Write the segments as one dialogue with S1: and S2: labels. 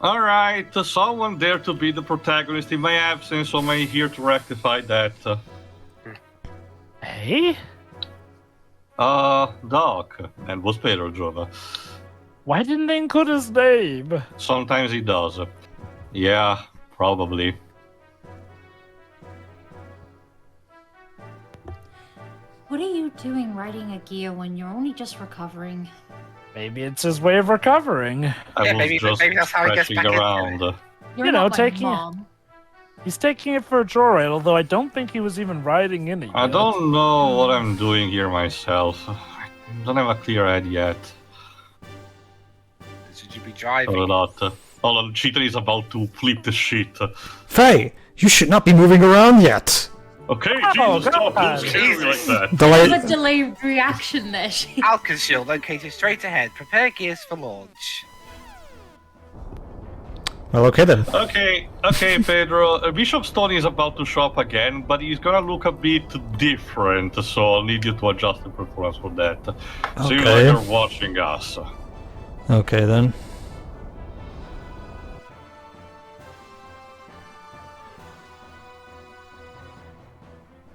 S1: Alright, someone dare to be the protagonist in my absence, so I'm here to rectify that.
S2: Hey?
S1: Doc, and was Pedro Jova.
S2: Why didn't they include his name?
S1: Sometimes he does. Yeah, probably.
S3: What are you doing riding a gear when you're only just recovering?
S2: Maybe it's his way of recovering.
S1: I was
S4: maybe
S1: just
S4: that's how he gets
S1: stretching
S4: back into
S1: around.
S3: You're
S2: You know,
S3: not my
S2: taking-
S3: mom.
S2: He's taking it for a joyride, although I don't think he was even riding in it
S1: I
S2: yet.
S1: don't know what I'm doing here myself. I don't have a clear head yet.
S4: Should you be driving?
S1: Hold on. Hold on, Cheetah is about to flip the shit.
S5: Faye, you should not be moving around yet.
S1: Okay,
S2: Oh,
S1: Jesus, stop,
S2: God.
S1: don't scare me like that.
S5: Delay.
S3: There's a delayed reaction there.
S4: Alkanshel located straight ahead. Prepare gears for launch.
S5: Well, okay then.
S1: Okay, Pedro. Bishop Stone is about to show up again, but he's gonna look a bit different, so I'll need you to adjust the performance for that. So you
S5: Okay.
S1: are watching us.
S5: Okay then.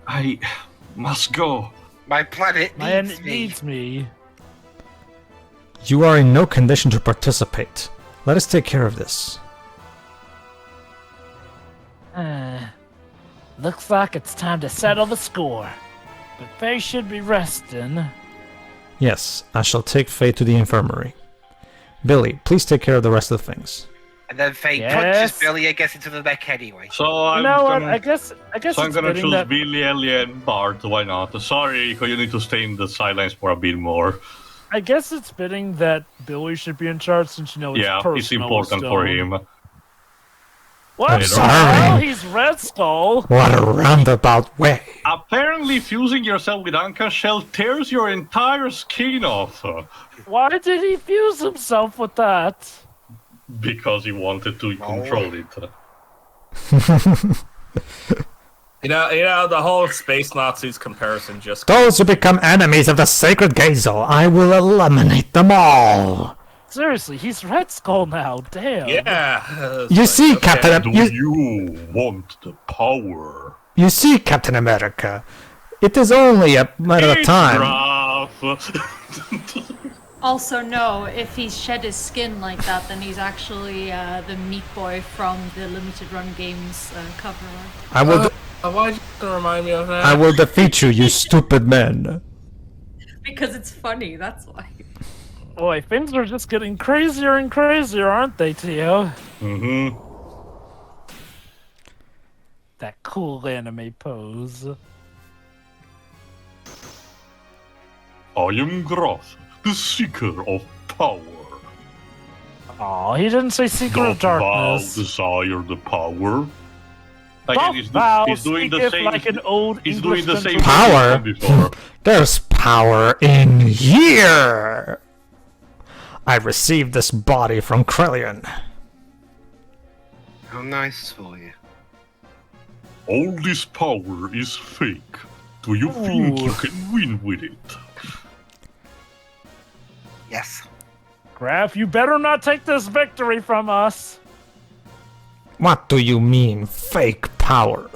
S1: I must go.
S4: My planet
S2: Man,
S4: needs
S2: it
S4: me.
S2: needs me.
S5: You are in no condition to participate. Let us take care of this.
S2: Looks like it's time to settle the score. But Faye should be resting.
S5: Yes, I shall take Faye to the infirmary. Billy, please take care of the rest of the things.
S4: And then Faye
S2: Yes.
S4: punches Billy and gets into the neck anyway.
S1: So I'm
S2: You know what?
S1: gonna,
S2: I guess
S1: so I'm
S2: it's
S1: gonna
S2: fitting
S1: choose
S2: that...
S1: Billy, Ellie, and Bart. Why not? Sorry, Rico, you need to stay in the sidelines for a bit more.
S2: I guess it's fitting that Billy should be in charge since you know it's
S1: Yeah,
S2: personal.
S1: it's important for him.
S2: What the
S5: Sorry.
S2: hell? He's Red Skull.
S5: What a roundabout way.
S1: Apparently, fusing yourself with Alkanshel tears your entire skin off.
S2: Why did he fuse himself with that?
S1: Because he wanted to control it.
S6: You know, the whole Space Nazis comparison just...
S5: Those who become enemies of the sacred Gazel, I will eliminate them all.
S2: Seriously, he's Red Skull now. Damn.
S6: Yeah.
S5: You see, Captain,
S1: Do you want the power?
S5: you see, Captain America, it is only a matter of time.
S3: Also, no, if he's shed his skin like that, then he's actually the Meat Boy from the Limited Run Games cover.
S5: I will,
S6: Why'd you remind me of that?
S5: I will defeat you, you stupid men.
S3: Because it's funny, that's why.
S2: Boy, things are just getting crazier and crazier, aren't they, Tio?
S1: Mm-hmm.
S2: That cool anime pose.
S1: I am Graf, the seeker of power.
S2: Oh, he didn't say Secret of
S1: Doth thou
S2: Darkness.
S1: desire the power?
S2: Doth
S1: Again,
S2: thou
S1: he's doing the
S2: speaketh
S1: same.
S2: like an old
S1: He's
S2: English
S1: doing the same
S5: Power?
S1: thing before.
S5: There's power in here. I received this body from Krellian.
S4: How nice for you.
S1: All this power is fake. Do you think you can win with it?
S4: Yes.
S2: Graf, you better not take this victory from us.
S5: What do you mean, fake power?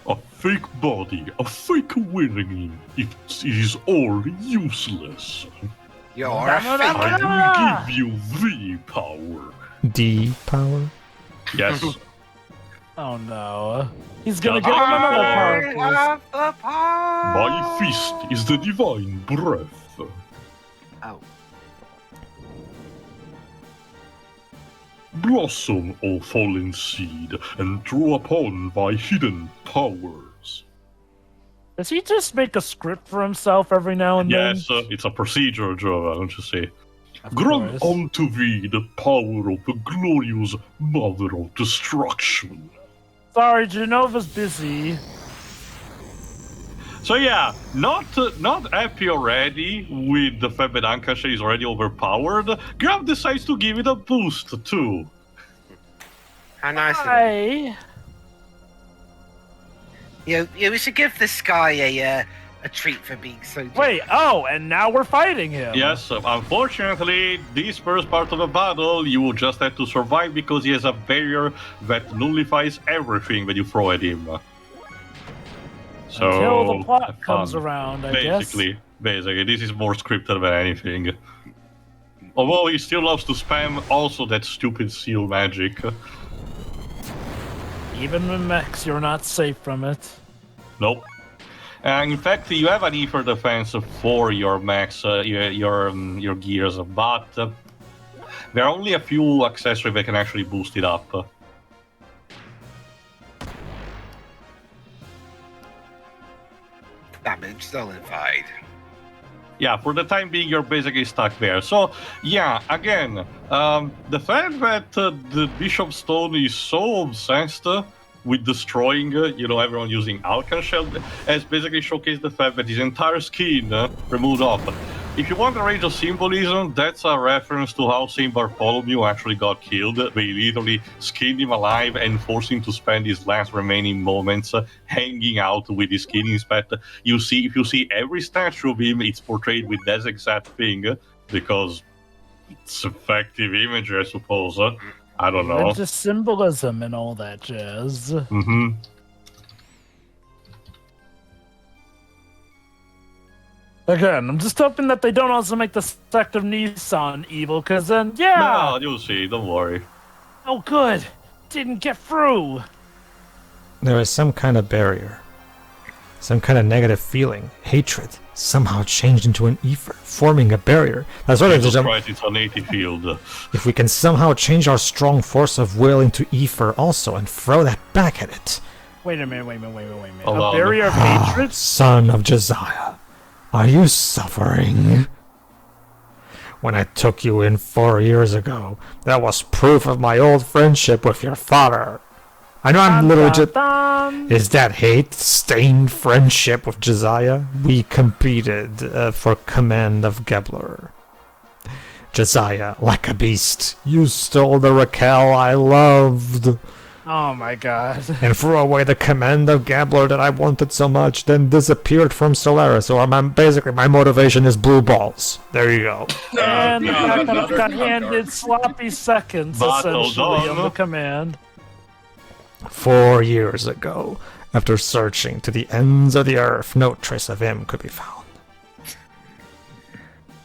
S1: A fake body, a fake winning, it is all useless.
S4: You're a fake.
S1: I will give you the power.
S5: D power?
S1: Yes.
S2: Oh no. He's gonna give him another power boost.
S4: Have the power.
S1: My fist is the divine breath.
S4: Oh.
S1: Blossom, O fallen seed, and draw upon thy hidden powers.
S2: Does he just make a script for himself every now and then?
S1: Yes, it's a procedure, Jova, don't you see?
S2: Of
S1: Grant
S2: course.
S1: unto thee the power of the glorious Mother of Destruction.
S2: Sorry, Genova's busy.
S1: So yeah, not happy already with the fact that Alkanshel is already overpowered. Graf decides to give it a boost too.
S4: How nice of him.
S2: Hi.
S4: We should give this guy a treat for being so.
S2: Wait, oh, and now we're fighting him.
S1: Yes, unfortunately, this first part of the battle, you will just have to survive because he has a barrier that nullifies everything that you throw at him. So,
S2: Until the plot
S1: have
S2: comes
S1: fun.
S2: around, I guess.
S1: Basically, this is more scripted than anything. Although he still loves to spam also that stupid seal magic.
S2: Even with mechs, you're not safe from it.
S1: Nope. In fact, you have an ether defense for your mechs, your gears, but there are only a few accessories that can actually boost it up.
S4: Damage nullified.
S1: Yeah, for the time being, you're basically stuck there. So, yeah, again, the fact that the Bishop Stone is so obsessed with destroying, everyone using Alkanshel has basically showcased the fact that his entire skin removed off. If you want a range of symbolism, that's a reference to how Saint Bartholomew actually got killed. They literally skinned him alive and forced him to spend his last remaining moments hanging out with his skin. In fact, if you see every statue of him, it's portrayed with that exact thing, because it's effective imagery, I suppose. I don't know.
S2: Religious symbolism and all that jazz.
S1: Mm-hmm.
S2: Again, I'm just hoping that they don't also make the sect of Nissan evil, because then, yeah!
S1: No, you'll see, don't worry.
S2: Oh, good! Didn't get through!
S5: There is some kind of barrier. Some kind of negative feeling. Hatred. Somehow changed into an ether, forming a barrier. That's what
S1: Jesus Christ, it's a native field.
S5: If we can somehow change our strong force of will into ether also and throw that back at it.
S2: Wait a minute.
S1: Hold
S2: A
S1: on.
S2: barrier of hatred?
S5: Son of Josiah, are you suffering? When I took you in 4 years ago, that was proof of my old friendship with your father. I know I'm literally just... Is that hate-stained friendship with Josiah? We competed for command of Gebler. Josiah, like a beast, you stole the Raquel I loved.
S2: Oh my god.
S5: And threw away the command of Gabler that I wanted so much, then disappeared from Solaris. So basically my motivation is blue balls. There you go.
S2: And got handed sloppy seconds,
S1: Battle
S2: essentially,
S1: done.
S2: of the command.
S5: 4 years ago, after searching to the ends of the earth, no trace of him could be found.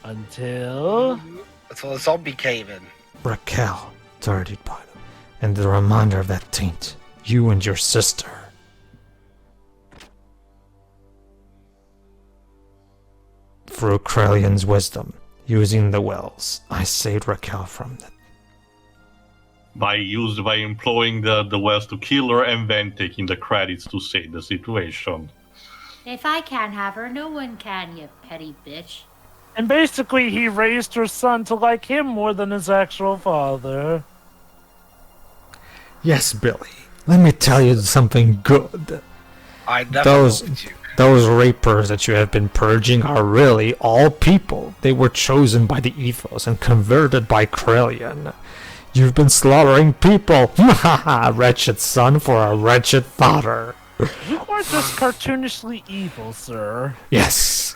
S2: Until...
S4: That's all the zombie came in.
S5: Raquel, dirtied by them, and the reminder of that taint, you and your sister. Through Krellion's wisdom, using the wells, I saved Raquel from that.
S1: By employing the wells to kill her and then taking the credits to save the situation.
S7: If I can't have her, no one can, you petty bitch.
S2: And basically, he raised her son to like him more than his actual father.
S5: Yes, Billy. Let me tell you something good.
S4: I never
S5: Those
S4: loved you.
S5: those rapers that you have been purging are really all people. They were chosen by the Ethos and converted by Krellion. You've been slaughtering people. Wretched son for a wretched father.
S2: You are just cartoonishly evil, sir.
S5: Yes.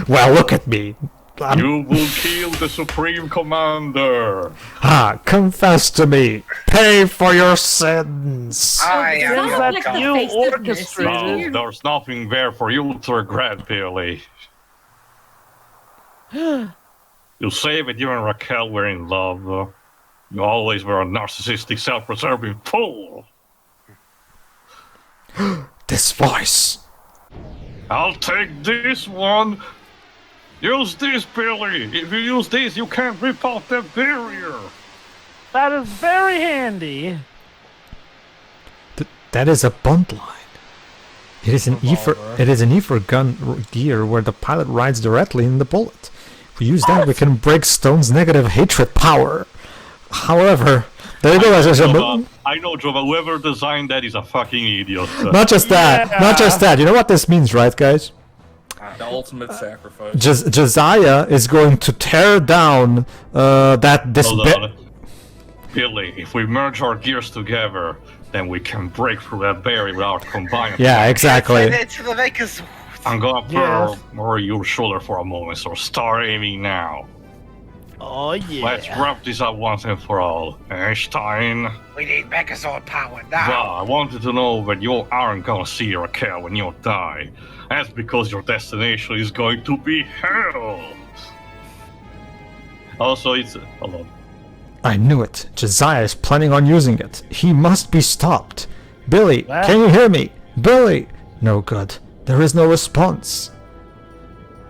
S5: Well, look at me.
S1: You will kill the Supreme Commander!
S5: Confess to me. Pay for your sins.
S4: I
S2: Things
S4: am
S2: that
S4: your
S7: like
S2: you
S7: face to face.
S2: orchestrated.
S1: No, there's nothing there for you to regret, Billy. You say that you and Raquel were in love. You always were a narcissistic, self-preserving fool.
S5: This voice.
S1: I'll take this one. Use this, Billy. If you use this, you can't rip out that barrier.
S2: That is very handy.
S5: That is a bunt line. It is an ether.
S2: Revolver.
S5: It is an ether gun gear where the pilot rides directly in the bullet. If we use that, we can break Stone's negative hatred power. However, there you go.
S1: I know, Jova. Whoever designed that is a fucking idiot.
S5: Not just that.
S2: Yeah.
S5: Not just that. You know what this means, right, guys?
S6: The ultimate sacrifice.
S5: Josiah is going to tear down this.
S1: Hold on. Billy, if we merge our gears together, then we can break through that barrier without combining.
S5: Yeah, exactly.
S4: To the Makers
S1: I'm gonna
S2: Yes.
S1: put over your shoulder for a moment, so start aiming now.
S2: Oh yeah.
S1: Let's wrap this up once and for all. Einstein.
S4: We need Megazord power
S1: But
S4: now.
S1: I wanted to know that you aren't gonna see your cat when you die. That's because your destination is going to be hell. Also, it's... Hold on.
S5: I knew it. Josiah is planning on using it. He must be stopped. Billy,
S2: What?
S5: can you hear me? Billy! No good. There is no response.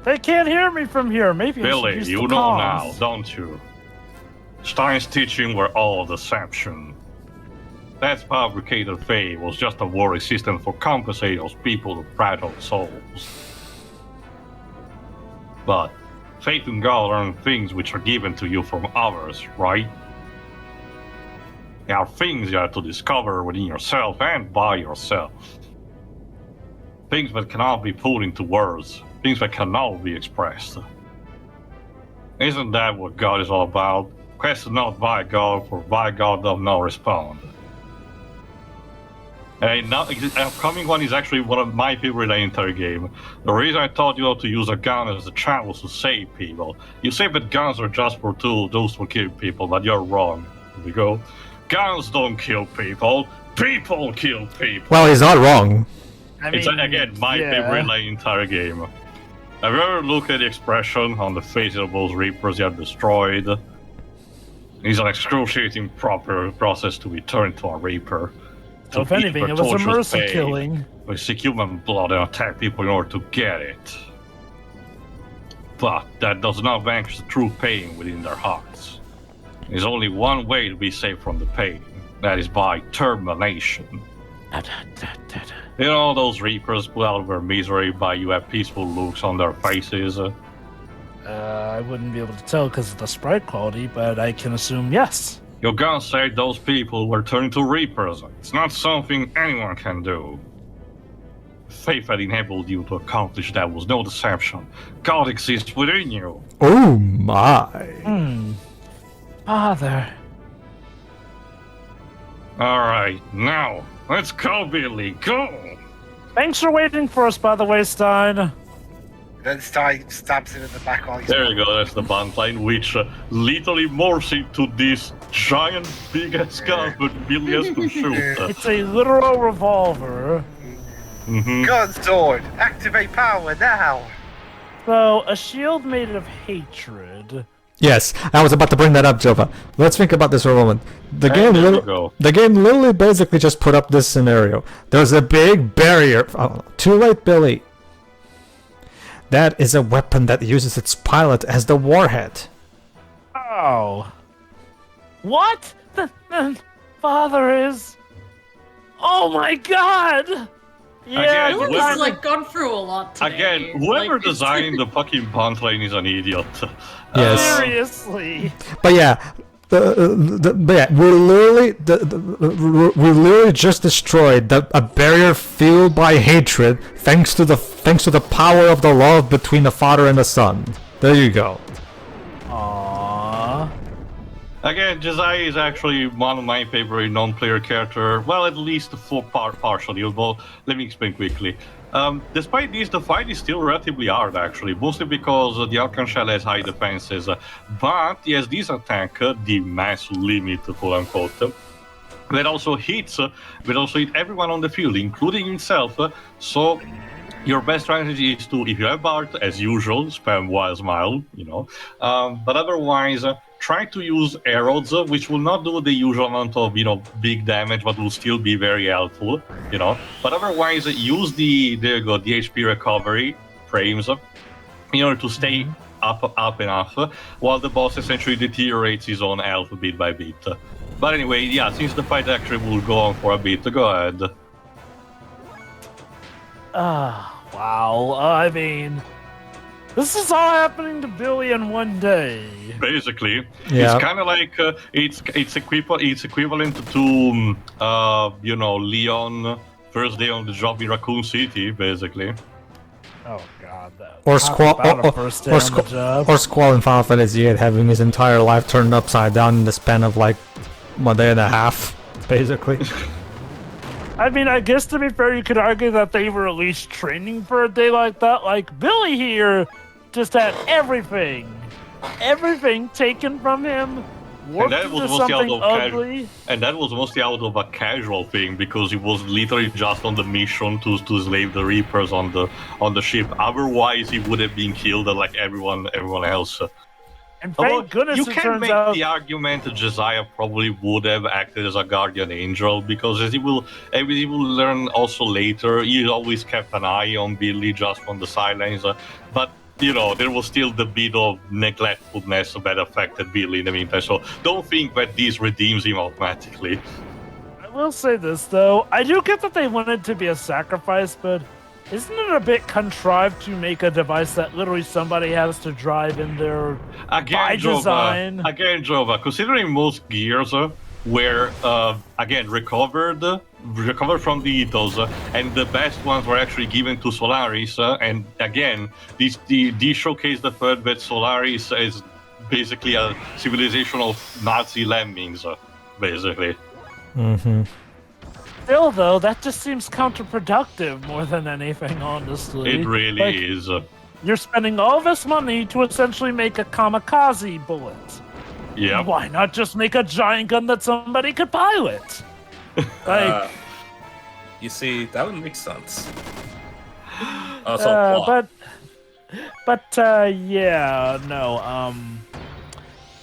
S2: They can't hear me from here. Maybe I should
S1: Billy,
S2: use
S1: you
S2: the
S1: know
S2: comms.
S1: now, don't you? Stein's teaching were all deception. That fabricated faith was just a worry system for compensating those people with fragile souls. But faith in God are things which are given to you from others, right? They are things you have to discover within yourself and by yourself. Things that cannot be put into words, things that cannot be expressed. Isn't that what God is all about? Question not by God, for by God doth not respond. And now, upcoming one is actually one of my favorite in the entire game. The reason I taught you how to use a gun as a child was to save people. You say that guns are just for those who kill people, but you're wrong. Here we go. Guns don't kill people. People kill people.
S5: Well, he's not wrong.
S2: I
S1: It's again my favorite in the entire game. Have you ever looked at the expression on the faces of those Reapers you have destroyed? It's an excruciating process to be turned to a Reaper. To
S2: If anything,
S1: eat
S2: it was a
S1: torturous
S2: mercy
S1: pain.
S2: killing.
S1: We seek human blood and attack people in order to get it. But that does not vanquish the true pain within their hearts. There's only one way to be saved from the pain. That is by termination. You know, those Reapers put out of their misery by you have peaceful looks on their faces.
S2: I wouldn't be able to tell because of the sprite quality, but I can assume yes.
S1: You're gonna say those people were turned to Reapers. It's not something anyone can do. Faith that enabled you to accomplish that was no deception. God exists within you.
S5: Oh my.
S2: Father.
S1: Alright, now, let's go, Billy, go!
S2: Thanks for waiting for us, by the way, Stein.
S4: Then Stein stabs him in the back while he's
S1: There you go, that's the buntline, which literally morphs into this giant big-ass gun that Billy has to shoot.
S2: It's a literal revolver.
S4: Gun sword, activate power now.
S2: So, a shield made of hatred.
S5: Yes, I was about to bring that up, Jova. Let's think about this for a moment. The
S1: Hey,
S5: game,
S1: there we
S5: lit-
S1: go.
S5: the game literally basically just put up this scenario. There's a big barrier. Oh, too late, Billy. That is a weapon that uses its pilot as the warhead.
S2: Oh. What? The father is... Oh my god! Yeah,
S1: Again,
S3: Dylan's
S1: whoever-
S3: like gone through a lot today.
S1: Again, whoever
S3: Like, it's-
S1: designed the fucking buntline is an idiot.
S5: Yes.
S2: seriously.
S5: But yeah, we literally just destroyed a barrier fueled by hatred, thanks to the power of the love between the father and the son. There you go.
S2: Aww.
S1: Again, Josiah is actually one of my favorite non-player character. Well, at least for partially. Although, let me explain quickly. Despite this, the fight is still relatively hard, actually, mostly because the Alkanshel has high defenses. But he has this attack, the mass limit, quote-unquote, that also hits everyone on the field, including himself. So your best strategy is to, if you have Bart, as usual, spam Wild Smile, but otherwise, try to use arrows, which will not do the usual amount of, big damage, but will still be very helpful, But otherwise, use the HP recovery frames in order to stay up enough, while the boss essentially deteriorates his own health bit by bit. But anyway, yeah, since the fight actually will go on for a bit, go ahead.
S2: Wow. I mean, this is all happening to Billy in one day.
S1: Basically,
S5: Yeah.
S1: it's kind of like it's equivalent to Leon first day on the job in Raccoon City, basically.
S2: Oh god. That,
S5: Or
S2: talk
S5: Squall,
S2: about a first day on the job.
S5: or Squall in Final Fantasy VIII having his entire life turned upside down in the span of like 1 day and a half, basically.
S2: I mean, I guess to be fair, you could argue that they were at least training for a day like that. Like, Billy here just had everything taken from him, warped into something ugly.
S1: And that was mostly out of a casual thing, because he was literally just on the mission to slave the Reapers on the ship. Otherwise, he would have been killed like everyone else.
S2: And thank goodness
S1: you
S2: it
S1: can
S2: turns
S1: make
S2: out
S1: the argument that Josiah probably would have acted as a guardian angel, because as he will learn also later, he always kept an eye on Billy just from the sidelines. But there was still the bit of neglectfulness that affected Billy in the meantime. So don't think that this redeems him automatically.
S2: I will say this though, I do get that they wanted to be a sacrifice, but isn't it a bit contrived to make a device that literally somebody has to drive in there by design?
S1: Again, Jova, considering most gears were, recovered from the Ethos, and the best ones were actually given to Solaris, and again, these showcase the fact that Solaris is basically a civilization of Nazi lemmings, basically.
S5: Mm-hmm.
S2: Still, though, that just seems counterproductive more than anything, honestly.
S1: It really is.
S2: You're spending all this money to essentially make a kamikaze bullet.
S1: Yeah.
S2: Why not just make a giant gun that somebody could pilot?
S6: You see, that would make sense. Also,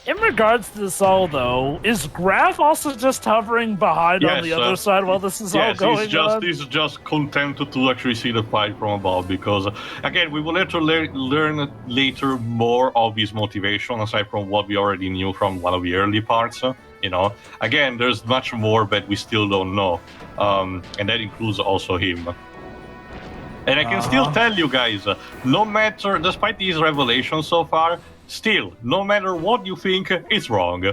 S2: in regards to this all, though, is Graf also just hovering behind on the other side while this is all going on?
S1: He's just contented to actually see the fight from above, because, again, we will later learn later more of his motivation, aside from what we already knew from one of the early parts. Again, there's much more that we still don't know, and that includes also him. And I can still tell you guys, no matter, despite these revelations so far, still, no matter what you think, it's wrong.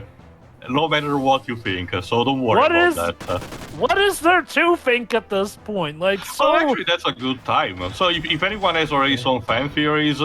S1: No matter what you think, so don't worry about that.
S2: What is there to think at this point?
S1: Actually, that's a good time. So if anyone has already some fan theories,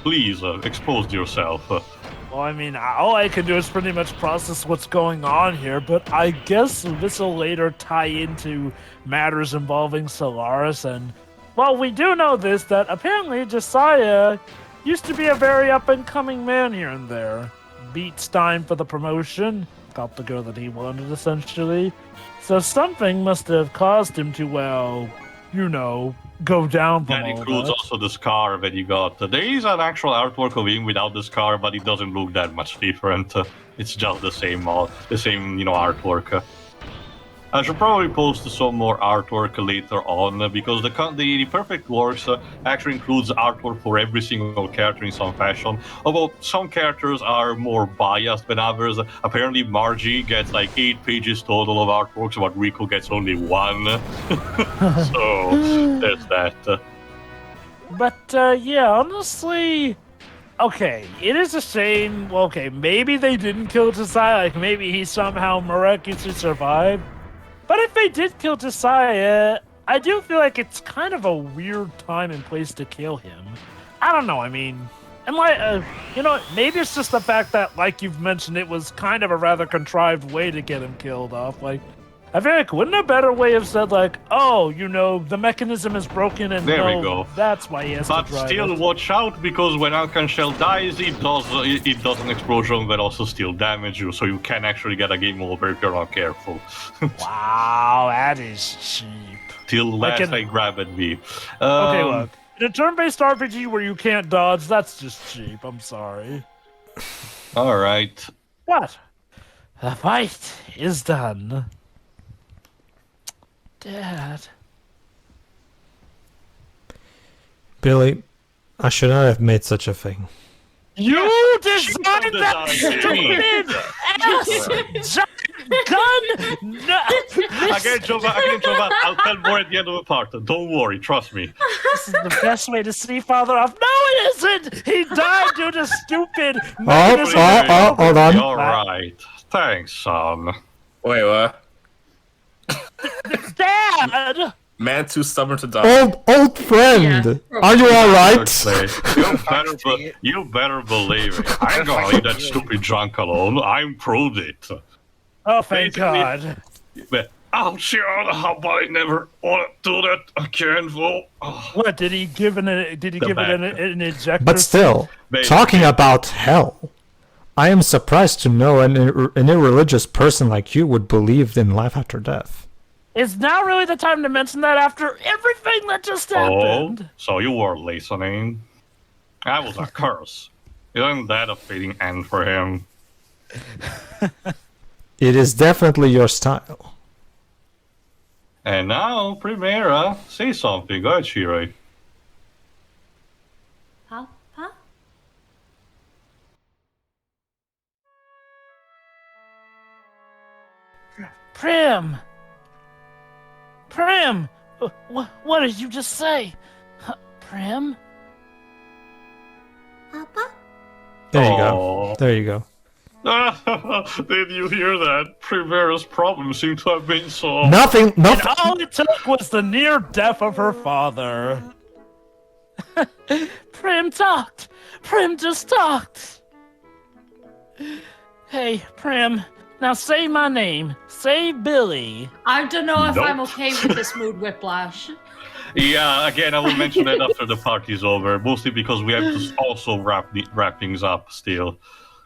S1: please expose yourself.
S2: Well, I mean, all I can do is pretty much process what's going on here, but I guess this will later tie into matters involving Solaris, and, well, we do know this, that apparently Josiah used to be a very up-and-coming man here and there. Beat Stein for the promotion, got the girl that he wanted, essentially. So something must have caused him to, go down from all that.
S1: That includes also the scar that he got. There is an actual artwork of him without the scar, but it doesn't look that much different. It's just the same artwork. I should probably post some more artwork later on, because the Perfect Works actually includes artwork for every single character in some fashion. Although some characters are more biased than others. Apparently Margie gets 8 pages total of artworks, but Rico gets only 1. So there's that.
S2: But honestly, okay, it is a shame. Well, okay, maybe they didn't kill Josiah. Maybe he somehow miraculously survived. But if they did kill Josiah, I do feel like it's kind of a weird time and place to kill him. I don't know, I mean, and maybe it's just the fact that, like you've mentioned, it was kind of a rather contrived way to get him killed off. I feel like, wouldn't a better way have said, the mechanism is broken and
S1: there we go.
S2: That's why he has to drive
S1: But still, watch out, because when Alkanshel dies, it does an explosion that also still damage you, so you can actually get a game over if you're not careful.
S2: Wow, that is cheap.
S1: Till last I grabbed me.
S2: Okay, look. In a turn-based RPG where you can't dodge, that's just cheap, I'm sorry.
S1: Alright.
S2: What? The fight is done. Dad.
S5: Billy, I should not have made such a thing.
S2: You designed that stupid ass gun! No,
S1: Again, Jova, I'll tell more at the end of the part. Don't worry, trust me.
S2: This is the best way to see Father off. No, it isn't! He died due to stupid...
S5: hold on.
S1: All right. Thanks, son.
S6: Wait, what?
S2: Dad!
S6: Man too stubborn to die.
S5: Old friend!
S3: Yeah.
S5: Are you alright?
S1: You better believe it. I ain't gonna leave that stupid junk alone. I'm proved it.
S2: Oh, thank God.
S1: Ouch, how about I never want to do that again, though. Oh,
S2: What did he give it an ejector?
S5: But still,
S1: Maybe.
S5: talking about hell, I am surprised to know an irreligious person like you would believe in life after death.
S2: Is now really the time to mention that after everything that just happened?
S1: so you were listening? That was a curse. Isn't that a fitting end for him?
S5: It is definitely your style.
S1: And now, Primera, say something. Go ahead, Shirei.
S7: Huh? Huh?
S2: Prim! What did you just say? Prim?
S7: Papa?
S5: There you
S1: Aw.
S5: go. There you go.
S1: Did you hear that? Primera's problems seem to have been solved.
S5: Nothing.
S2: And all it took was the near death of her father. Prim talked. Prim just talked. Hey, Prim. Now say my name. Say Billy.
S3: I don't know if I'm
S1: Nope.
S3: okay with this mood whiplash.
S1: Yeah, again, I will mention that after the party's over, mostly because we have to also wrap things up still.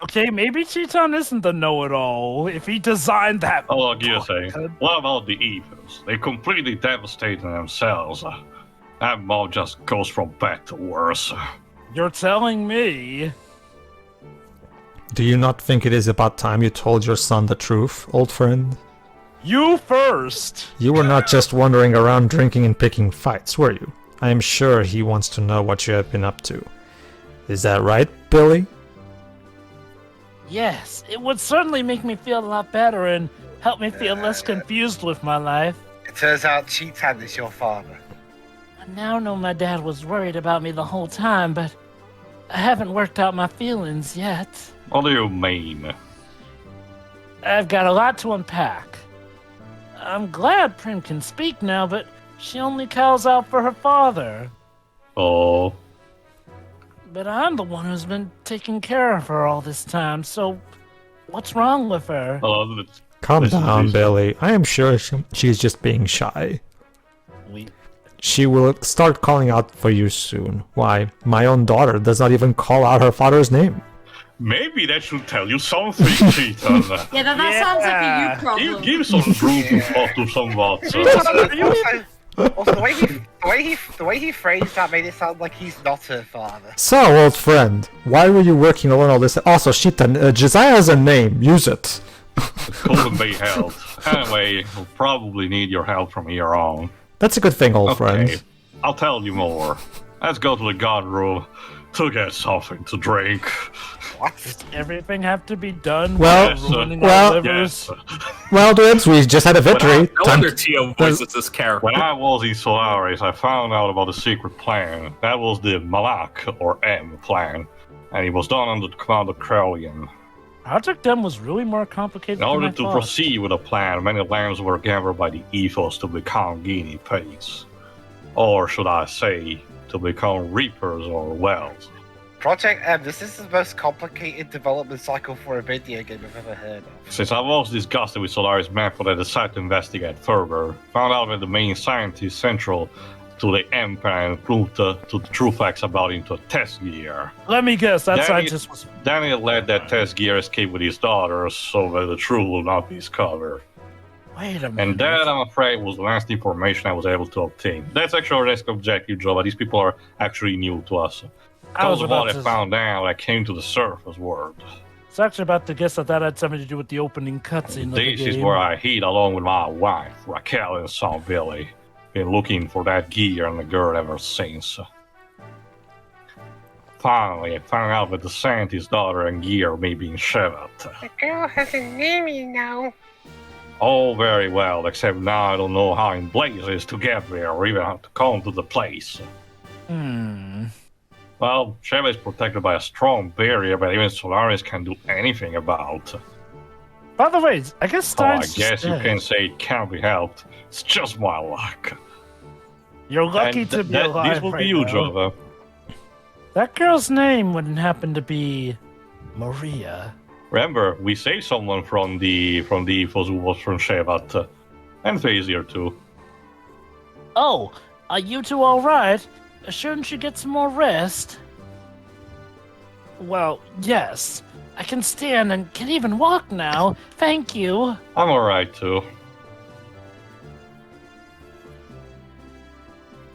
S2: Okay, maybe Cheeton isn't the know-it-all if he designed that.
S1: Oh, like you say, what about the Ethos? They completely devastated themselves. That mob just goes from bad to worse.
S2: You're telling me?
S5: Do you not think it is about time you told your son the truth, old friend?
S2: You first.
S5: You were not just wandering around drinking and picking fights, were you? I am sure he wants to know what you have been up to. Is that right, Billy?
S2: Yes, it would certainly make me feel a lot better and help me feel less confused with my life.
S4: It turns out Cheetan is your father.
S2: I now know my dad was worried about me the whole time, but I haven't worked out my feelings yet.
S1: What do you mean?
S2: I've got a lot to unpack. I'm glad Prim can speak now, but she only calls out for her father.
S1: Oh,
S5: But I'm the one who's been taking care of her all this time, so what's wrong with her?
S8: Calm
S1: Listen,
S8: down,
S1: please.
S8: Billy. I am sure she's just being shy.
S5: We
S8: She will start calling out for you soon. Why, my own daughter does not even call out her father's name.
S1: maybe that should tell you something, Cheetan.
S3: Yeah, that sounds like a you problem.
S1: Give some room to talk to someone.
S4: Also, the way he phrased that made it sound like he's not her father.
S8: So, old friend, why were you working alone all this? Also, Shitan, Josiah has a name. Use it.
S1: Couldn't be helped. Anyway, we'll probably need your help from here on.
S8: That's a good thing, old
S1: Okay,
S8: friend.
S1: I'll tell you more. Let's go to the gun room to get something to drink.
S4: What?
S2: everything have to be done
S8: Well,
S2: without ruining
S8: well,
S2: our livers.
S1: Yes.
S8: Well, dudes, we just had a victory.
S6: No
S8: Time
S6: wonder Tio voices this character.
S1: When I was in Solaris, I found out about the secret plan. That was the Malak, or M, plan. And it was done under the command of Crowley.
S2: Project M was really more complicated
S1: In order
S2: than I
S1: to
S2: thought.
S1: proceed with the plan, many lambs were gathered by the Ethos to become guinea pigs. Or should I say, to become reapers or wells.
S4: Project M, this is the most complicated development cycle for a video game I've ever heard of.
S1: Since I was disgusted with Solaris' method, I decided to investigate further. Found out that the main scientist central to the M plan proved to the true facts about it into a test gear.
S2: Let me guess, that
S1: Danny-
S2: scientist was...
S1: Daniel let that test gear escape with his daughter so that the truth will not be discovered.
S2: Wait a minute.
S1: And that, I'm afraid, was the last information I was able to obtain. That's actually our next objective, Joe, but these people are actually new to us.
S2: I was
S1: Because of what
S2: about
S1: I
S2: to...
S1: found out, I came to the surface world.
S2: I was actually about to guess that had something to do with the opening cutscene of the
S1: This is
S2: game.
S1: where I hid along with my wife, Raquel, and son Billy. Been looking for that gear and the girl ever since. Finally, I found out that the scientist's daughter and gear may be in Shevat.
S4: The girl has a name, you know.
S1: All very well, except now I don't know how in blazes to get there or even how to come to the place. Well, Shevat is protected by a strong barrier, but even Solaris can't do anything about.
S2: By the way, I guess
S1: Oh, I
S2: Stein's
S1: guess you
S2: dead.
S1: can say it can't be helped. It's just my luck.
S2: You're lucky
S1: And
S2: to be alive
S1: this will
S2: right
S1: be you,
S2: now.
S1: Jova.
S2: That girl's name wouldn't happen to be Maria.
S1: Remember, we saved someone from the Ethos who was from Shevat. And Faye's here too.
S2: Oh, are you two alright? Shouldn't you get some more rest? Well, yes. I can stand and can even walk now. Thank you.
S1: I'm alright too.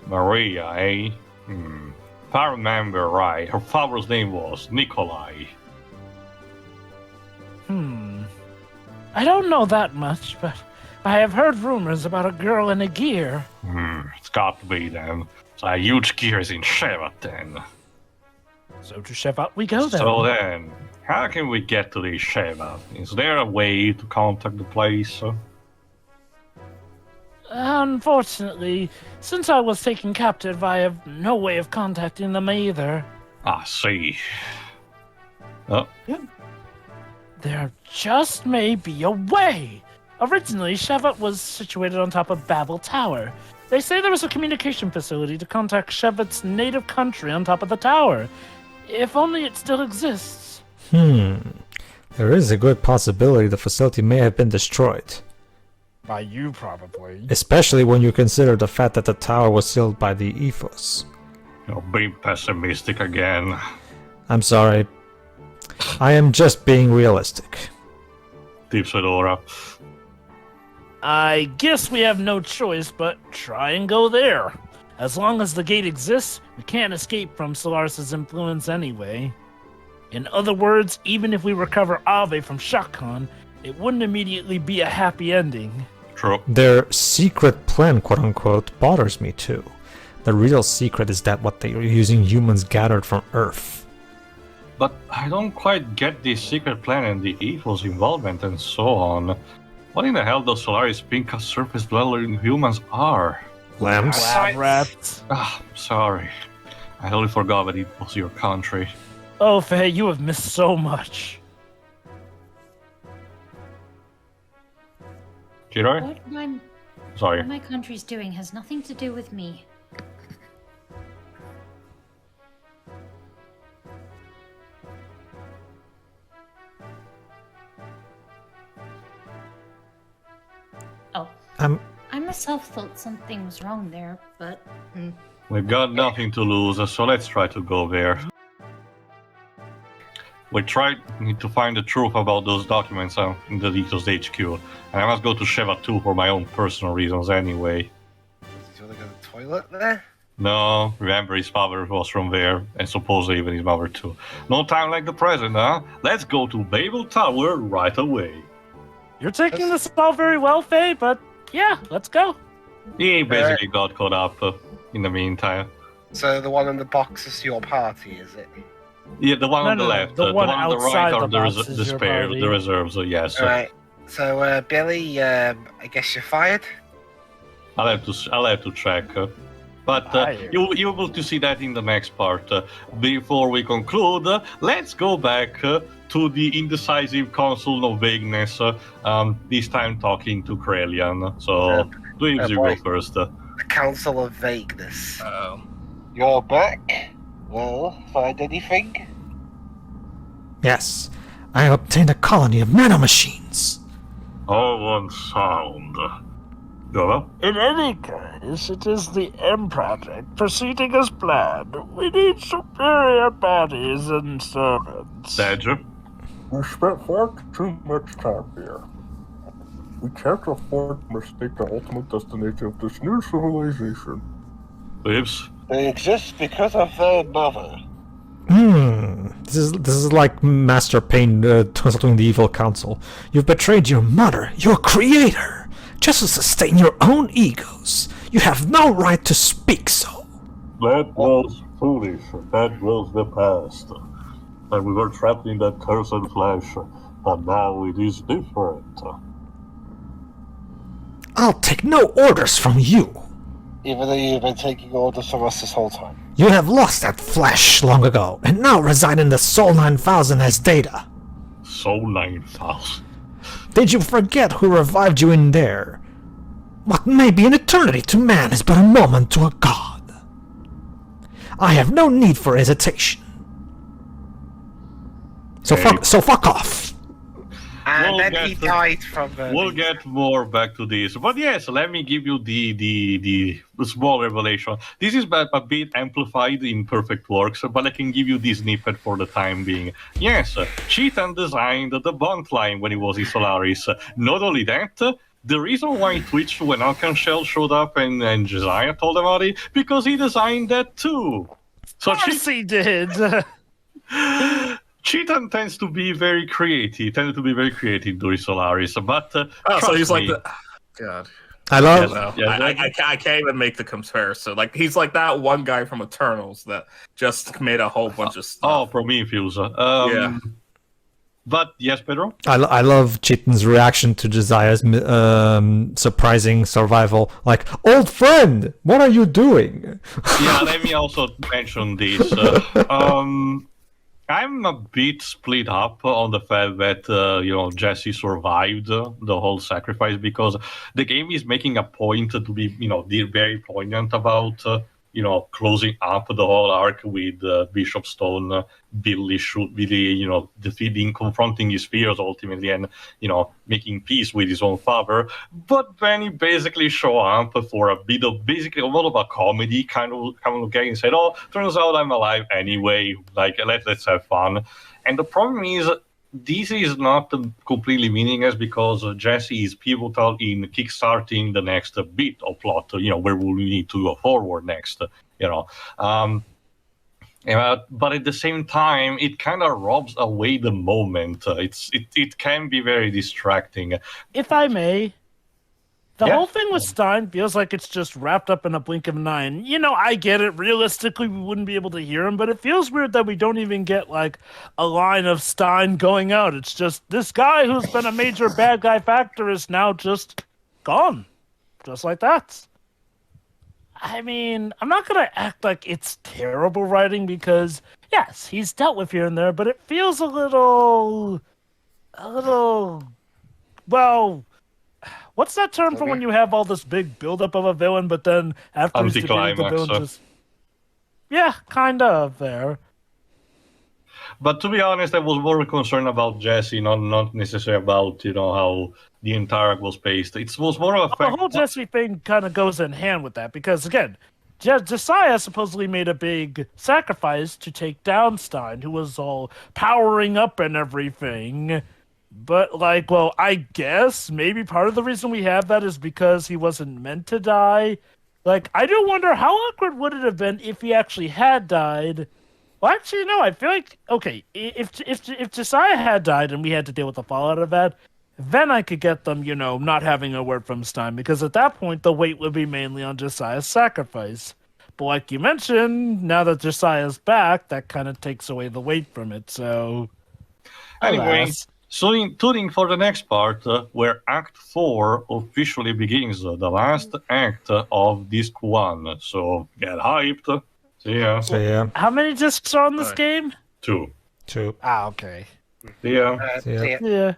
S1: Maria, eh? If I remember right, her father's name was Nikolai.
S2: I don't know that much, but I have heard rumors about a girl in a gear.
S1: It's got to be then. So a huge gears in Shevat then.
S2: So to Shevat we go then.
S1: So then, how can we get to the Shevat? Is there a way to contact the place?
S2: Unfortunately, since I was taken captive, I have no way of contacting them either.
S1: I see. Oh,
S2: There just may be a way. Originally, Shevat was situated on top of Babel Tower. They say there was a communication facility to contact Shevat's native country on top of the tower. If only it still exists.
S8: There is a good possibility the facility may have been destroyed.
S2: By you, probably.
S8: Especially when you consider the fact that the tower was sealed by the Ethos.
S1: you're being pessimistic again.
S8: I'm sorry. I am just being realistic.
S1: Deep Fedora.
S2: I guess we have no choice but try and go there. As long as the gate exists, we can't escape from Solaris' influence anyway. In other words, even if we recover Ave from Shotgun, it wouldn't immediately be a happy ending.
S1: True.
S8: Their secret plan, quote-unquote, bothers me too. The real secret is that what they are using humans gathered from Earth.
S1: But I don't quite get the secret plan and the Ethos involvement and so on. What in the hell does Solaris think us surface-dwelling humans are?
S8: Lambs?
S2: Lab rats.
S1: Sorry. I totally forgot that it was your country.
S2: Oh, Faye, you have missed so much.
S1: Kiroi? Sorry.
S7: What my country's doing has nothing to do with me. Oh. I myself thought something was wrong there, but...
S1: We've got nothing to lose, so let's try to go there. We need to find the truth about those documents in the Ethos HQ. And I must go to Sheva too for my own personal reasons anyway.
S4: Do you want to go to the toilet there?
S1: No, remember his father was from there, and supposedly even his mother too. No time like the present, huh? Let's go to Babel Tower right away.
S2: You're taking this all very well, Faye, but yeah, let's go.
S1: He basically got caught up in the meantime.
S4: So the one in the box is your party, is it?
S1: Yeah, the one on the
S2: No,
S1: left.
S2: the one
S1: on the right
S2: outside
S1: are
S2: the
S1: the,
S2: box
S1: res-
S2: is
S1: the
S2: your
S1: spare,
S2: party.
S1: the reserves, yes.
S4: Alright. So, Billy, I guess you're fired?
S1: I'll have to check. But you'll able to see that in the next part. Before we conclude, let's go back to the indecisive Council of Vagueness, this time talking to Krelian. So, Dweebs, you go first.
S4: The Council of Vagueness.
S6: Uh-oh.
S4: You're back? Well, find anything?
S8: Yes, I obtained a colony of nanomachines.
S1: All one sound. Jova?
S2: In any case, it is the M project proceeding as planned. We need superior baddies and servants.
S1: Badger?
S9: We spent far too much time here. We can't afford to mistake the ultimate destination of this new civilization.
S1: Dweebs?
S4: They exist because of their mother.
S8: This is like Master Pain consulting the evil council. You've betrayed your mother, your creator, just to sustain your own egos. You have no right to speak so.
S1: That was foolish. That was the past. And we were trapped in that cursed flesh. But now it is different.
S8: I'll take no orders from you.
S4: Even though you've been taking orders from us this whole time.
S8: You have lost that flesh long ago, and now reside in the Soul 9000 as data.
S1: Soul 9000.
S8: Did you forget who revived you in there? What may be an eternity to man is but a moment to a god. I have no need for hesitation. So fuck off.
S4: And
S1: We'll
S4: then he
S1: get-
S4: died from the.
S1: We'll get more back to this, but yes, let me give you the small revelation. This is a bit amplified in Perfect Works, but I can give you this snippet for the time being. Yes, Cheetan designed the bunt line when he was in Solaris. Not only that, the reason why he twitched when Alkanshel showed up and Josiah told him about it, because he designed that too. So
S2: Of course he did.
S1: Cheetan tends to be very creative. During Solaris, but
S6: so he's like
S1: me,
S6: the God.
S5: I love.
S6: No,
S1: Yeah,
S6: I can't even make the comparison. Like he's like that one guy from Eternals that just made a whole bunch of stuff.
S1: Oh, Prometheus.
S6: Yeah.
S1: But yes, Pedro.
S5: I love Cheetan's reaction to Josiah's surprising survival. Like, old friend, what are you doing?
S1: Yeah, let me also mention this. I'm a bit split up on the fact that Jesse survived the whole sacrifice, because the game is making a point to be very poignant about closing up the whole arc with Bishop Stone, Billy defeating, confronting his fears ultimately, and making peace with his own father. But then he basically show up for a bit of basically a lot of a comedy kind of game and said, "Oh, turns out I'm alive anyway. Like let's have fun." And the problem is, this is not completely meaningless, because Jesse is pivotal in kickstarting the next bit of plot, where we need to go forward next, but at the same time, it kind of robs away the moment. It can be very distracting.
S2: If I may, the
S1: Yeah.
S2: whole thing with Stein feels like it's just wrapped up in a blink of an eye. And, I get it. Realistically, we wouldn't be able to hear him, but it feels weird that we don't even get, like, a line of Stein going out. It's just, this guy who's been a major bad guy factor is now just gone. Just like that. I mean, I'm not going to act like it's terrible writing, because, yes, he's dealt with here and there, but it feels a little, well... What's that term for when you have all this big buildup of a villain, but then after he's defeated, the
S1: Anticlimax,
S2: villain just... Yeah, kind of there.
S1: But to be honest, I was more concerned about Jesse, not necessarily about how the entire arc was paced. It was more of a
S2: The
S1: fact.
S2: whole Jesse thing kind of goes in hand with that, because, again, Josiah supposedly made a big sacrifice to take down Stein, who was all powering up and everything. But, I guess maybe part of the reason we have that is because he wasn't meant to die. I do wonder how awkward would it have been if he actually had died. Well, actually, no, I feel like, okay, if Josiah had died and we had to deal with the fallout of that, then I could get them, not having a word from Stein, because at that point, the weight would be mainly on Josiah's sacrifice. But like you mentioned, now that Josiah's back, that kind of takes away the weight from it, so...
S1: Anyway...
S2: Alas.
S1: So, tuning for the next part, where Act 4 officially begins, the last act of Disc 1. So, get hyped. See ya.
S5: So yeah,
S2: How many discs are on this
S6: Alright.
S2: game?
S1: 2.
S5: two.
S2: Ah, okay.
S1: See ya.
S5: See ya.
S2: Yeah.